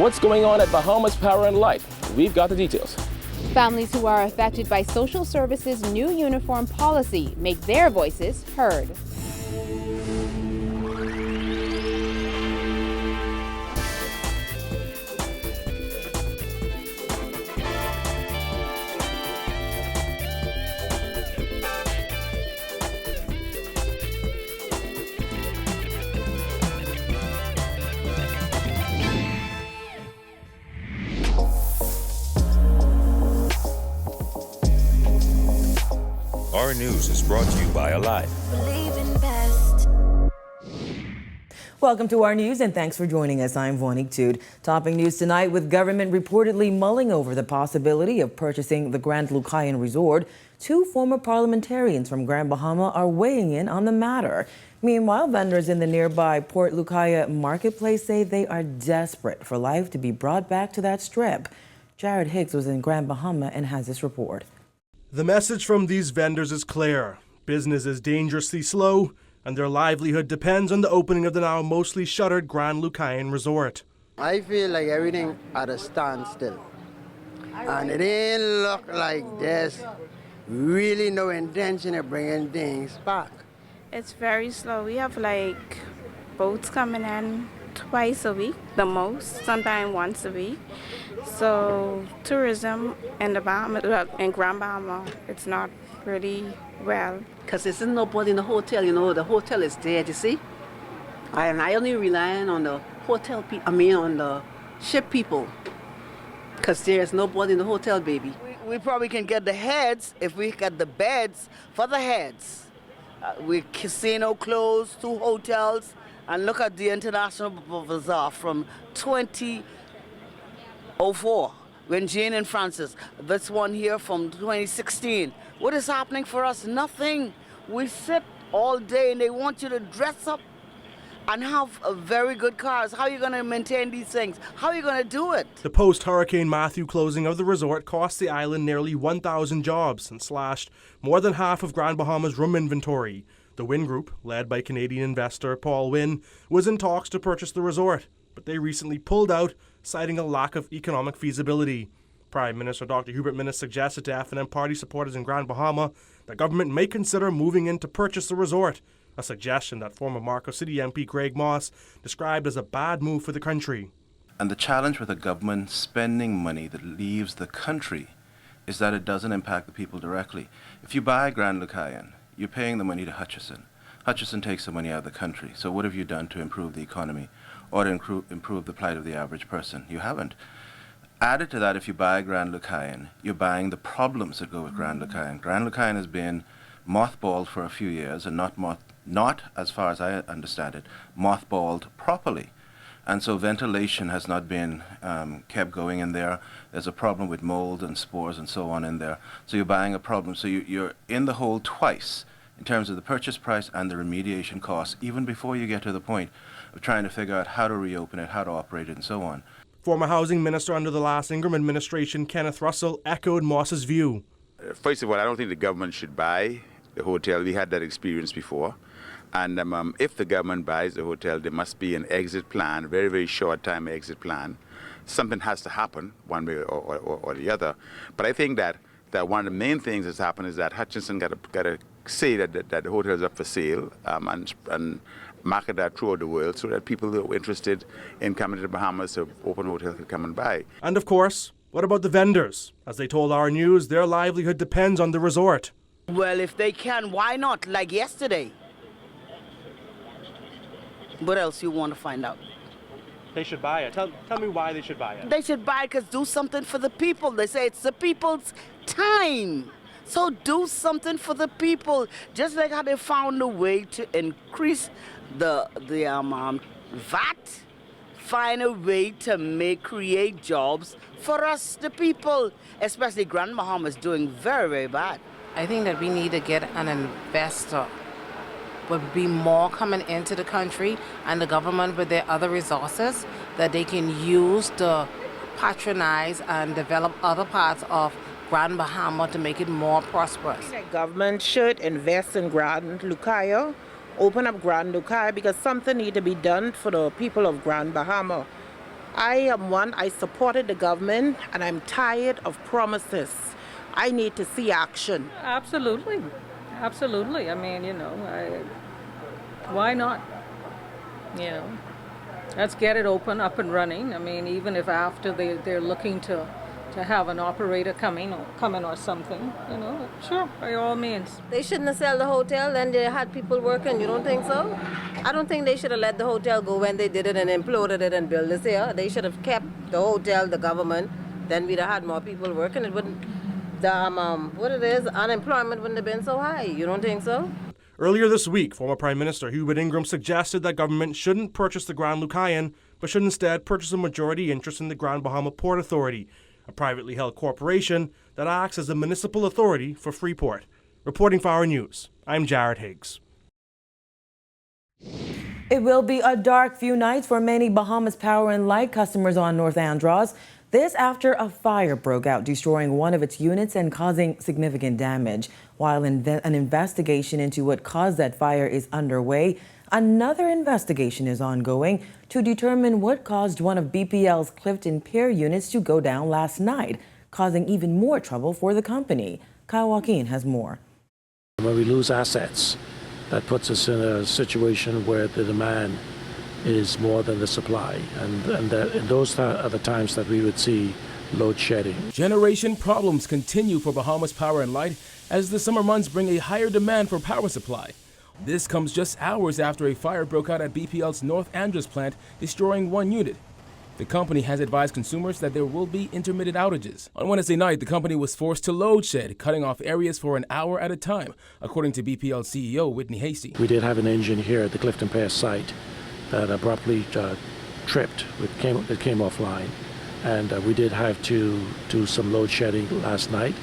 What's going on at Bahamas Power and Light? We've got the details. Families who are affected by Social Services' new uniform policy make their voices heard. Our news is brought to you by Alive. Welcome to our news and thanks for joining us. I'm Vonique Tude. Topping news tonight, with government reportedly mulling over the possibility of purchasing the Grand Lucayan Resort, two former parliamentarians from Grand Bahama are weighing in on the matter. Meanwhile, vendors in the nearby Port Lucaya marketplace say they are desperate for life to be brought back to that strip. Jared Hicks was in Grand Bahama and has this report. The message from these vendors is clear. Business is dangerously slow, and their livelihood depends on the opening of the now mostly shuttered Grand Lucayan Resort. I feel like everything at a standstill. And it ain't look like there's really no intention of bringing things back. It's very slow. We have like boats coming in twice a week, the most, sometimes once a week. So tourism in the Bahamas, in Grand Bahama, it's not really well. Because there's nobody in the hotel, you know, the hotel is dead, you see? And I only relying on the hotel people, on the ship people. Because there's nobody in the hotel, baby. We probably can get the heads if we get the beds for the heads. With casino closed, 2 hotels, and look at the International Bazaar from 2004, when Jane and Francis, this one here from 2016. What is happening for us? Nothing. We sit all day and they want you to dress up and have very good cars. How are you going to maintain these things? How are you going to do it? The post-Hurricane Matthew closing of the resort cost the island nearly 1,000 jobs and slashed more than half of Grand Bahama's room inventory. The Wynn Group, led by Canadian investor Paul Wynn, was in talks to purchase the resort, but they recently pulled out, citing a lack of economic feasibility. Prime Minister Dr. Hubert Minnis suggested to F&M party supporters in Grand Bahama that government may consider moving in to purchase the resort, a suggestion that former Marco City MP Greg Moss described as a bad move for the country. And the challenge with a government spending money that leaves the country is that it doesn't impact the people directly. If you buy Grand Lucayan, you're paying the money to Hutchison. Hutchison takes the money out of the country. So what have you done to improve the economy or to improve the plight of the average person? You haven't. Added to that, if you buy Grand Lucayan, you're buying the problems that go with Grand Lucayan. Grand Lucayan has been mothballed for a few years and not, as far as I understand it, mothballed properly. And so ventilation has not been kept going in there. There's a problem with mold and spores and so on in there. So you're buying a problem. So you're in the hole twice in terms of the purchase price and the remediation costs, even before you get to the point of trying to figure out how to reopen it, how to operate it, and so on. Former Housing Minister under the last Ingram administration, Kenneth Russell, echoed Moss's view. First of all, I don't think the government should buy the hotel. We had that experience before. And if the government buys the hotel, there must be an exit plan, a very, very short time exit plan. Something has to happen one way or the other. But I think that one of the main things that's happened is that Hutchinson got to say that the hotel is up for sale and market that throughout the world so that people who are interested in coming to the Bahamas to open hotels can come and buy. And of course, what about the vendors? As they told our news, their livelihood depends on the resort. Well, if they can, why not? Like yesterday. What else you want to find out? They should buy it. Tell me why they should buy it. They should buy it because do something for the people. They say it's the people's time. So do something for the people. Just like how they found a way to increase the VAT, find a way to create jobs for us, the people. Especially Grand Bahama is doing very, very bad. I think that we need to get an investor. Would be more coming into the country and the government with their other resources that they can use to patronize and develop other parts of Grand Bahama to make it more prosperous. The government should invest in Grand Lucayo, open up Grand Lucayo because something needs to be done for the people of Grand Bahama. I am one, I supported the government, and I'm tired of promises. I need to see action. Absolutely. Absolutely. I mean, why not? Let's get it open, up and running. I mean, even if after they're looking to have an operator come in or something, sure, by all means. They shouldn't have sold the hotel, then they had people working. You don't think so? I don't think they should have let the hotel go when they did it and imploded it and built this here. They should have kept the hotel, the government. Then we'd have had more people working. It wouldn't, unemployment wouldn't have been so high. You don't think so? Earlier this week, former Prime Minister Hubert Ingraham suggested that government shouldn't purchase the Grand Lucayan, but should instead purchase a majority interest in the Grand Bahama Port Authority, a privately held corporation that acts as a municipal authority for Freeport. Reporting for Our News, I'm Jared Higgs. It will be a dark few nights for many Bahamas Power and Light customers on North Andros. This after a fire broke out, destroying one of its units and causing significant damage. While an investigation into what caused that fire is underway, another investigation is ongoing to determine what caused one of BPL's Clifton Pier units to go down last night, causing even more trouble for the company. Kyle Joaquin has more. When we lose assets, that puts us in a situation where the demand is more than the supply, and those are the times that we would see load shedding. Generation problems continue for Bahamas Power and Light as the summer months bring a higher demand for power supply. This comes just hours after a fire broke out at BPL's North Andros plant, destroying one unit. The company has advised consumers that there will be intermittent outages. On Wednesday night, the company was forced to load shed, cutting off areas for an hour at a time, according to BPL CEO Whitney Hasty. We did have an engine here at the Clifton Pier site that abruptly tripped. It came offline, and we did have to do some load shedding last night,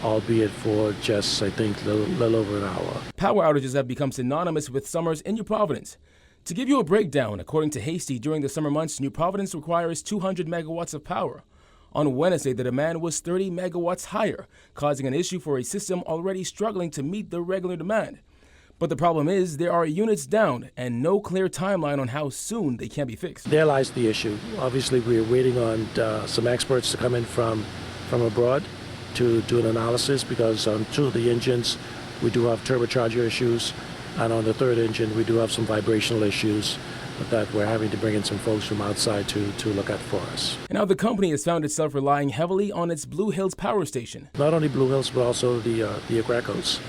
albeit for just, I think, a little over an hour. Power outages have become synonymous with summers in New Providence. To give you a breakdown, according to Hasty, during the summer months, New Providence requires 200 megawatts of power. On Wednesday, the demand was 30 megawatts higher, causing an issue for a system already struggling to meet the regular demand. But the problem is there are units down and no clear timeline on how soon they can be fixed. There lies the issue. Obviously, we're waiting on some experts to come in from abroad to do an analysis, because on two of the engines we do have turbocharger issues, and on the third engine we do have some vibrational issues that we're having to bring in some folks from outside to look at for us. And now the company has found itself relying heavily on its Blue Hills power station. Not only Blue Hills, but also the Agrecos.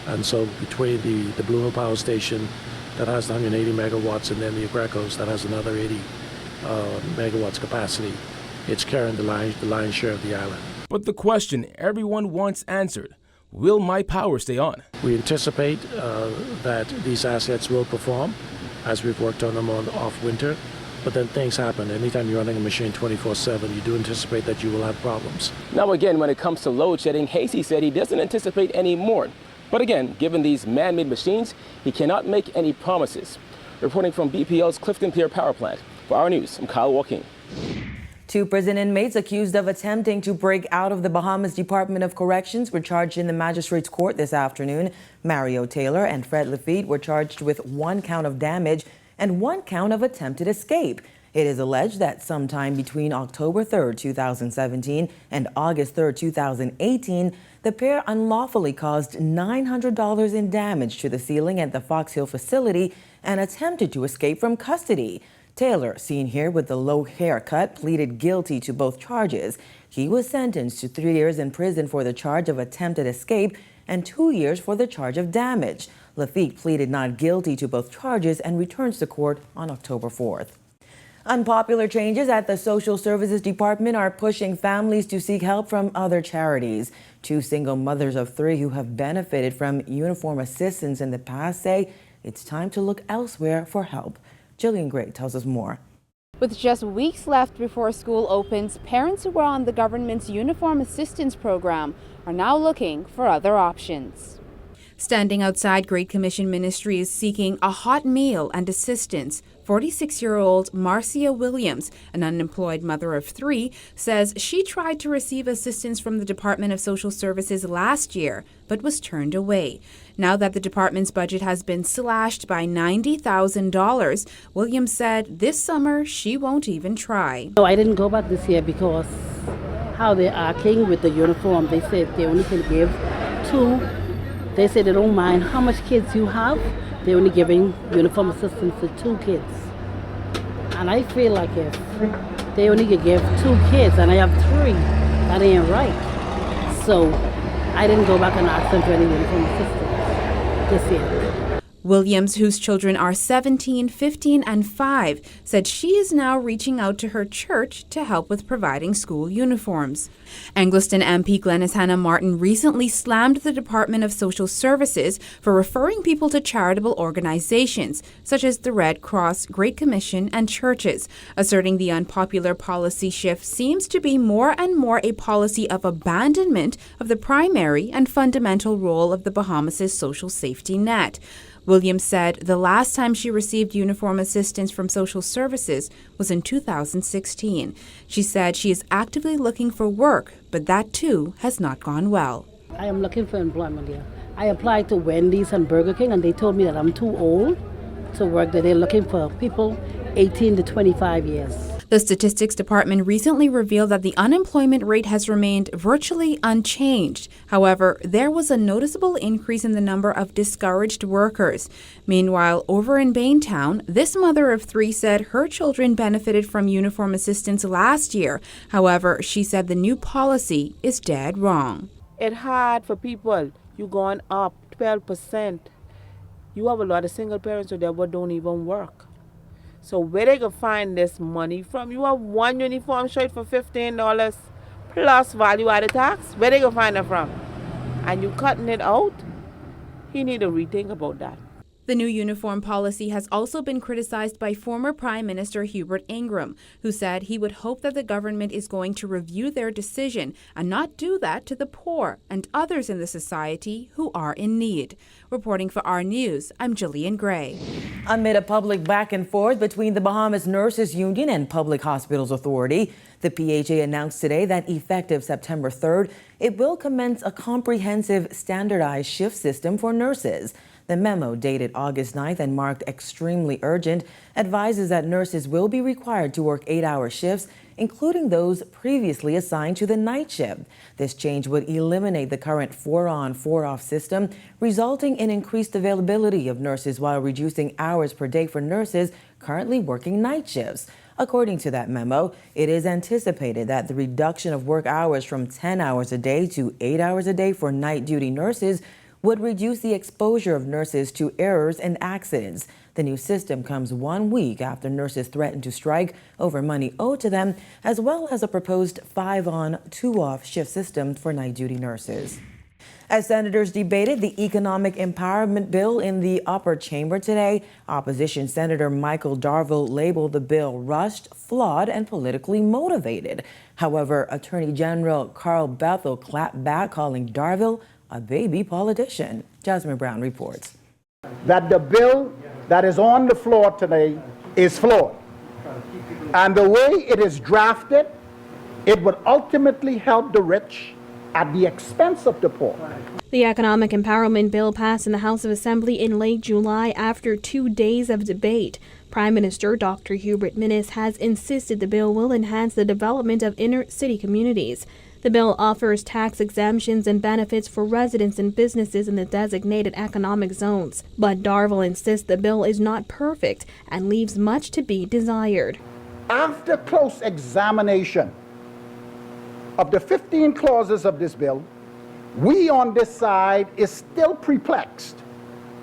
And so between the Blue Hill Power Station that has 180 megawatts and then the Agrecos that has another 80 megawatts capacity, it's carrying the lion's share of the island. But the question everyone wants answered, will my power stay on? We anticipate that these assets will perform as we've worked on them off winter, but then things happen. Anytime you're running a machine 24/7, you do anticipate that you will have problems. Now again, when it comes to load shedding, Hasty said he doesn't anticipate any more. But again, given these man-made machines, he cannot make any promises. Reporting from BPL's Clifton Pier Power Plant, for Our News, I'm Kyle Joaquin. Two prison inmates accused of attempting to break out of the Bahamas Department of Corrections were charged in the magistrate's court this afternoon. Mario Taylor and Fred Lafitte were charged with 1 count of damage and 1 count of attempted escape. It is alleged that sometime between October 3rd, 2017 and August 3rd, 2018, the pair unlawfully caused $900 in damage to the ceiling at the Fox Hill facility and attempted to escape from custody. Taylor, seen here with the low haircut, pleaded guilty to both charges. He was sentenced to 3 years in prison for the charge of attempted escape and 2 years for the charge of damage. Lafitte pleaded not guilty to both charges and returns to court on October 4th. Unpopular changes at the Social Services Department are pushing families to seek help from other charities. Two single mothers of 3 who have benefited from uniform assistance in the past say it's time to look elsewhere for help. Jillian Gray tells us more. With just weeks left before school opens, parents who were on the government's Uniform Assistance Program are now looking for other options. Standing outside Great Commission Ministries seeking a hot meal and assistance, 46-year-old Marcia Williams, an unemployed mother of 3, says she tried to receive assistance from the Department of Social Services last year, but was turned away. Now that the department's budget has been slashed by $90,000, Williams said this summer she won't even try. No, I didn't go back this year because how they are acting with the uniform. They said they only can give 2. They say they don't mind how much kids you have. They're only giving uniform assistance to 2 kids. And I feel like if they only could give 2 kids and I have 3, that ain't right. So I didn't go back and ask them for any uniform assistance this year. Williams, whose children are 17, 15, and 5, said she is now reaching out to her church to help with providing school uniforms. Angliston MP Glenys Hannah Martin recently slammed the Department of Social Services for referring people to charitable organizations, such as the Red Cross, Great Commission, and churches, asserting the unpopular policy shift seems to be more and more a policy of abandonment of the primary and fundamental role of the Bahamas' social safety net. Williams said the last time she received uniform assistance from social services was in 2016. She said she is actively looking for work, but that too has not gone well. I am looking for employment here. I applied to Wendy's and Burger King and they told me that I'm too old to work there. They're looking for people 18 to 25 years. The Statistics Department recently revealed that the unemployment rate has remained virtually unchanged. However, there was a noticeable increase in the number of discouraged workers. Meanwhile, over in Baintown, this mother of 3 said her children benefited from uniform assistance last year. However, she said the new policy is dead wrong. It's hard for people. You going up 12%. You have a lot of single parents who don't even work. So where they can find this money from? You have one uniform shirt for $15 plus value-added tax. Where they can find it from? And you cutting it out? He need to rethink about that. The new uniform policy has also been criticized by former Prime Minister Hubert Ingram, who said he would hope that the government is going to review their decision and not do that to the poor and others in the society who are in need. Reporting for our News, I'm Jillian Gray. Amid a public back and forth between the Bahamas Nurses Union and Public Hospitals Authority, the PHA announced today that effective September 3rd, it will commence a comprehensive standardized shift system for nurses. The memo, dated August 9th and marked extremely urgent, advises that nurses will be required to work 8-hour shifts, including those previously assigned to the night shift. This change would eliminate the current 4-on, 4-off system, resulting in increased availability of nurses while reducing hours per day for nurses currently working night shifts. According to that memo, it is anticipated that the reduction of work hours from 10 hours a day to 8 hours a day for night duty nurses would reduce the exposure of nurses to errors and accidents. The new system comes 1 week after nurses threatened to strike over money owed to them, as well as a proposed 5-on, 2-off shift system for night duty nurses. As senators debated the economic empowerment bill in the upper chamber today, opposition Senator Michael Darville labeled the bill rushed, flawed, and politically motivated. However, Attorney General Carl Bethel clapped back, calling Darville a baby politician. Jasmine Brown reports. That the bill that is on the floor today is flawed. And the way it is drafted, it would ultimately help the rich at the expense of the poor. The economic empowerment bill passed in the House of Assembly in late July after 2 days of debate. Prime Minister Dr. Hubert Minnis has insisted the bill will enhance the development of inner city communities. The bill offers tax exemptions and benefits for residents and businesses in the designated economic zones. But Darville insists the bill is not perfect and leaves much to be desired. After close examination of the 15 clauses of this bill, we on this side is still perplexed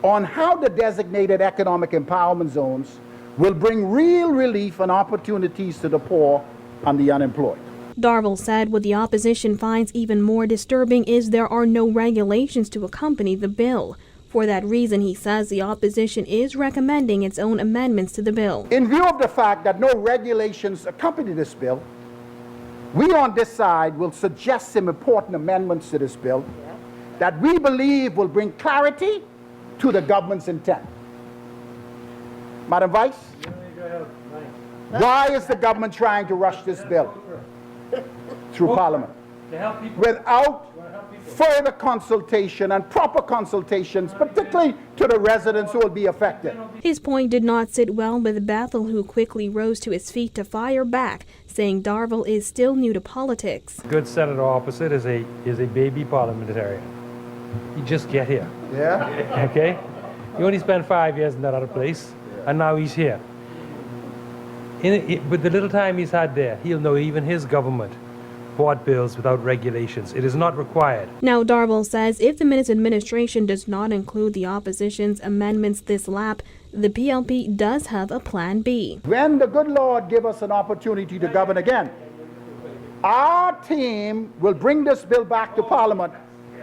on how the designated economic empowerment zones will bring real relief and opportunities to the poor and the unemployed. Darville said what the opposition finds even more disturbing is there are no regulations to accompany the bill. For that reason, he says the opposition is recommending its own amendments to the bill. In view of the fact that no regulations accompany this bill, we on this side will suggest some important amendments to this bill that we believe will bring clarity to the government's intent. Madam Vice, why is the government trying to rush this bill through Parliament without further consultation and proper consultations, particularly to the residents who will be affected? His point did not sit well with Bethel, who quickly rose to his feet to fire back, saying Darville is still new to politics. Good senator opposite is a baby parliamentarian. You just get here. Yeah. Okay? He only spent 5 years in that other place, and now he's here. With the little time he's had there, he'll know even his government bought bills without regulations. It is not required. Now, Darville says if the minister's administration does not include the opposition's amendments this lap, the PLP does have a plan B. When the good Lord give us an opportunity to govern again, our team will bring this bill back to Parliament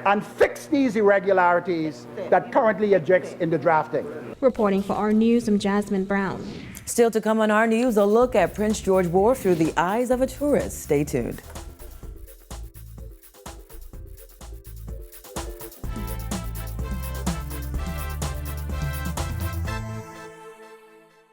and fix these irregularities that currently exist in the drafting. Reporting for our news, I'm Jasmine Brown. Still to come on our news, a look at Prince George Wharf through the eyes of a tourist. Stay tuned.